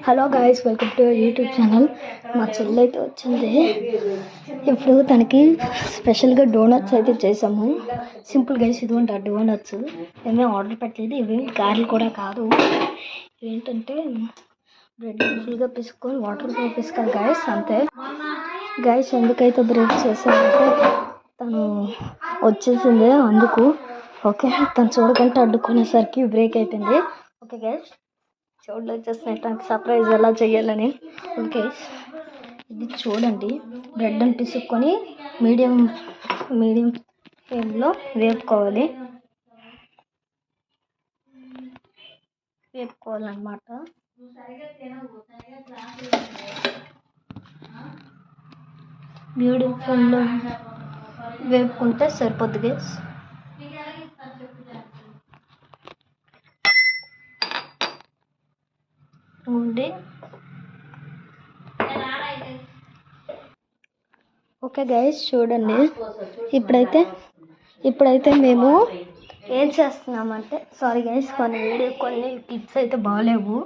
Hello guys, welcome to YouTube channel. మా చెల్లి అయితే వచ్చింది. ఇప్పుడు తనకి స్పెషల్గా డోనట్స్ అయితే చేసాము. సింపుల్ గైస్, ఇదిగోండి ఆ డోనట్స్. ఏమీ ఆర్డర్ పెట్టలేదు. ఇవి గారెలు కూడా కాదు. ఏంటంటే బ్రెడ్ ఫుల్గా పిసుకొని వాటర్తో పిసుకాలి గైస్, అంతే గైస్. ఎందుకైతే బ్రేక్ చేశానంటే తను వచ్చేసింది అందుకు. ఓకే, తను చూడకంటే అడ్డుకునేసరికి బ్రేక్ అయిపోయింది. ఓకే గైస్, చూడలో వచ్చేసినట్టు సర్ప్రైజ్ ఎలా చేయాలని. ఓకే, ఇది చూడండి. బ్రెడ్ అని పిసుక్కొని మీడియం ఫ్లేమ్లో వేపుకోవాలన్నమాట. మీడియం ఫ్లేమ్లో వేపుకుంటే సరిపోద్ది గైస్. ఓకే గైస్, చూడండి. ఇప్పుడైతే మేము ఏం చేస్తున్నామంటే, సారీ గైస్, కొన్ని క్లిప్స్ అయితే బాగాలేవు.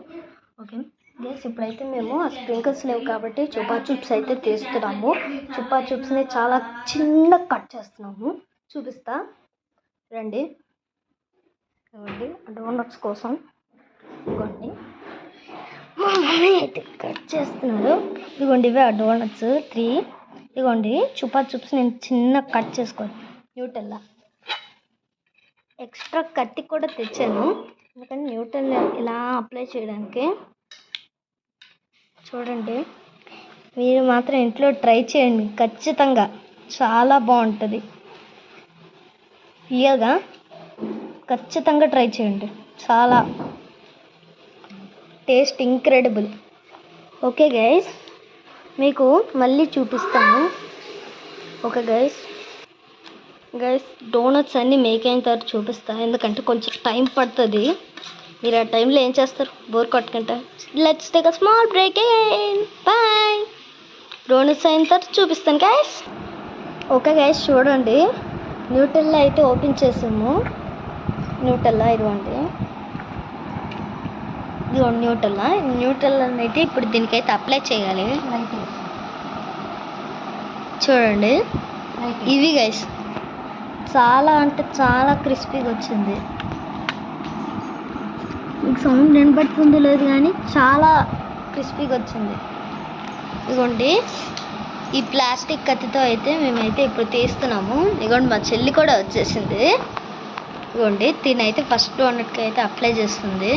ఓకే గైస్, ఇప్పుడైతే మేము ఆ స్ప్రింకిల్స్ లేవు కాబట్టి చుపా చూప్స్ అయితే తీస్తున్నాము. చుపా చూప్స్ని చాలా చిన్న కట్ చేస్తున్నాము. చూపిస్తా రండి. ఇవ్వండి డోనట్స్ కోసం. ఇవ్వండి మా మమ్మీ అయితే కట్ చేస్తున్నారు. ఇదిగోండి ఇవే ఆ డోనట్స్ 3. ఇదిగోండి చుపా చూప్స్ నేను చిన్న కట్ చేసుకోండి. న్యూటెల్లా ఎక్స్ట్రా కత్తి కూడా తెచ్చాను, ఎందుకంటే న్యూటెల్లా ఇలా అప్లై చేయడానికి. చూడండి, మీరు మాత్రం ఇంట్లో ట్రై చేయండి ఖచ్చితంగా, చాలా బాగుంటుంది. రియల్గా ఖచ్చితంగా ట్రై చేయండి, చాలా టేస్ట్ ఇంక్రెడిబుల్. ఓకే గైస్, మీకు మళ్ళీ చూపిస్తాను. ఓకే గైస్, డోనట్స్ అన్నీ మేక్ అయిన తర్వాత చూపిస్తాను, ఎందుకంటే కొంచెం టైం పడుతుంది. మీరు ఆ టైంలో ఏం చేస్తారు? బోర్ కొట్టుకుంటా. Let's take a small break. Bye. Donuts అయిన తర్వాత చూపిస్తాను గైస్. ఓకే గైస్, చూడండి. న్యూటెల్లా అయితే ఓపెన్ చేసాము. న్యూటెల్లా ఇదిగోండి న్యూటెల్లా అయితే ఇప్పుడు దీనికైతే అప్లై చేయాలి. చూడండి, ఇవి గైస్ చాలా అంటే చాలా క్రిస్పీగా వచ్చింది. మీకు సౌండ్ వినబడుతుందో లేదు కానీ చాలా క్రిస్పీగా వచ్చింది. ఇదిగోండి ఈ ప్లాస్టిక్ కత్తితో అయితే మేమైతే ఇప్పుడు తీస్తున్నాము. ఇదిగోండి మా చెల్లి కూడా వచ్చేసింది. ఇదిగోండి తినైతే ఫస్ట్ డోనట్కి అయితే అప్లై చేస్తుంది.